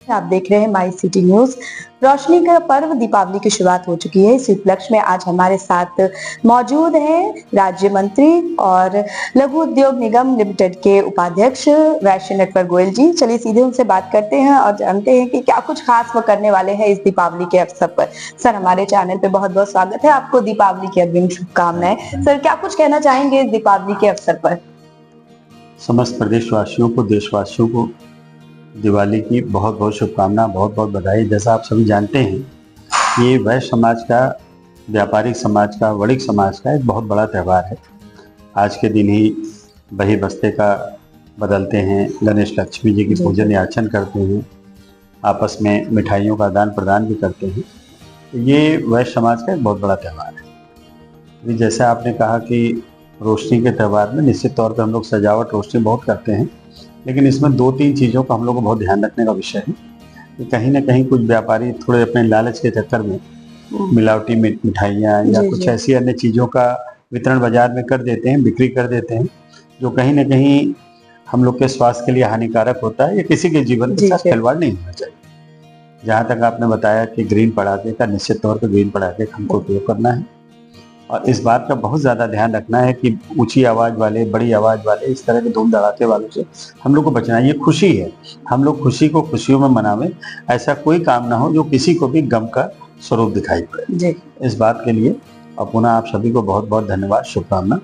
आप देख रहे हैं माई सिटी न्यूज। रोशनी का पर्व दीपावली की शुरुआत हो चुकी है। इस उपलक्ष्य में आज हमारे साथ मौजूद हैं राज्य मंत्री और लघु उद्योग निगम लिमिटेड के उपाध्यक्ष वैश्य नटवर गोयल जी। चलिए सीधे उनसे बात करते हैं और जानते हैं कि क्या कुछ खास वो करने वाले हैं इस दीपावली के अवसर पर। सर, हमारे चैनल पे बहुत बहुत स्वागत है, आपको दीपावली की अग्रिम शुभकामनाएं। सर, क्या कुछ कहना चाहेंगे इस दीपावली के अवसर पर? समस्त प्रदेशवासियों को, देशवासियों को दिवाली की बहुत बहुत शुभकामना, बहुत बहुत बधाई। जैसा आप सभी जानते हैं, ये वैश्य समाज का, व्यापारिक समाज का, वणिक समाज का एक बहुत बड़ा त्यौहार है। आज के दिन ही बही बस्ते का बदलते हैं, गणेश लक्ष्मी जी की पूजन याचन करते हैं, आपस में मिठाइयों का आदान प्रदान भी करते हैं। तो ये वैश्य समाज का एक बहुत बड़ा त्यौहार है। अभी जैसे आपने कहा कि रोशनी के त्यौहार में निश्चित तौर पर हम लोग सजावट रोशनी बहुत करते हैं, लेकिन इसमें दो तीन चीज़ों का हम लोग को बहुत ध्यान रखने का विषय है कि कहीं ना कहीं कुछ व्यापारी थोड़े अपने लालच के चक्कर में मिलावटी मिठाइयाँ या कुछ ऐसी अन्य चीज़ों का वितरण बाजार में कर देते हैं, बिक्री कर देते हैं, जो कहीं ना कहीं हम लोग के स्वास्थ्य के लिए हानिकारक होता है या किसी के जीवन के साथ खिलवाड़ नहीं होना चाहिए। जहाँ तक आपने बताया कि ग्रीन पटाखे का, निश्चित तौर पर ग्रीन पटाखे का हमको उपयोग करना है और इस बात का बहुत ज़्यादा ध्यान रखना है कि ऊंची आवाज़ वाले, बड़ी आवाज़ वाले, इस तरह के धूम धड़ाके वालों से हम लोग को बचना है। ये खुशी है, हम लोग खुशी को खुशियों में मनावें। ऐसा कोई काम ना हो जो किसी को भी गम का स्वरूप दिखाई पड़े। इस बात के लिए और पुनः आप सभी को बहुत बहुत धन्यवाद, शुभकामना।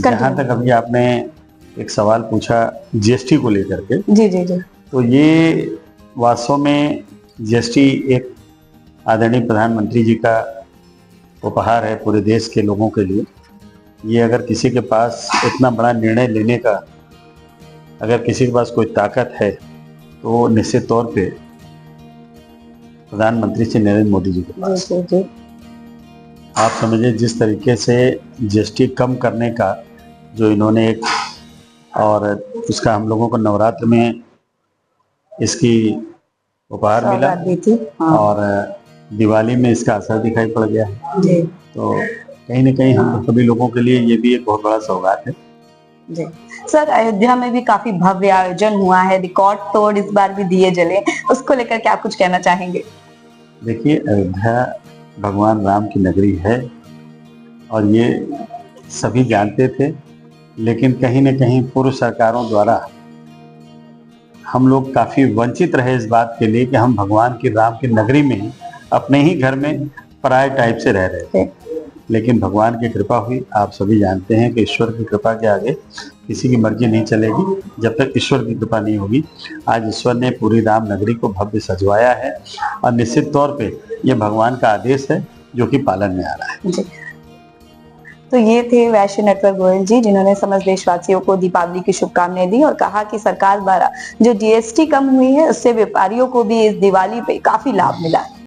जहाँ तक अभी आपने एक सवाल पूछा जीएसटी को लेकर के, तो ये वास्तव में जीएसटी एक आदरणीय प्रधानमंत्री जी का उपहार है पूरे देश के लोगों के लिए। ये अगर किसी के पास इतना बड़ा निर्णय लेने का, अगर किसी के पास कोई ताकत है तो निश्चित तौर पे प्रधानमंत्री श्री नरेंद्र मोदी जी के पास। आप समझिए जिस तरीके से जीएसटी कम करने का जो इन्होंने एक, और उसका हम लोगों को नवरात्र में इसकी उपहार मिला और दिवाली में इसका असर दिखाई पड़ गया है। तो कहीं ना कहीं हम सभी लोगों के लिए ये भी एक बहुत बड़ा सौगात है। जी सर, अयोध्या में भी काफी भव्य आयोजन हुआ है, रिकॉर्ड तोड़ इस बार भी दिए जले, उसको लेकर क्या कुछ कहना चाहेंगे? देखिए, अयोध्या भगवान राम की नगरी है और ये सभी जानते थे, लेकिन कहीं ना कहीं पूर्व सरकारों द्वारा हम लोग काफी वंचित रहे इस बात के लिए कि हम भगवान की, राम की नगरी में अपने ही घर में पराये टाइप से रह रहे थे। लेकिन भगवान की कृपा हुई। आप सभी जानते हैं कि ईश्वर की कृपा के आगे किसी की मर्जी नहीं चलेगी जब तक ईश्वर की कृपा नहीं होगी। आज ईश्वर ने पूरी राम नगरी को भव्य सजवाया है और निश्चित तौर पे ये भगवान का आदेश है जो कि पालन में आ रहा है। तो ये थे वैश्य नटवर गोयल जी, जिन्होंने समस्त देशवासियों को दीपावली की शुभकामनाएं दी और कहा कि सरकार द्वारा जो जीएसटी कम हुई है उससे व्यापारियों को भी इस दिवाली पे काफी लाभ मिला है।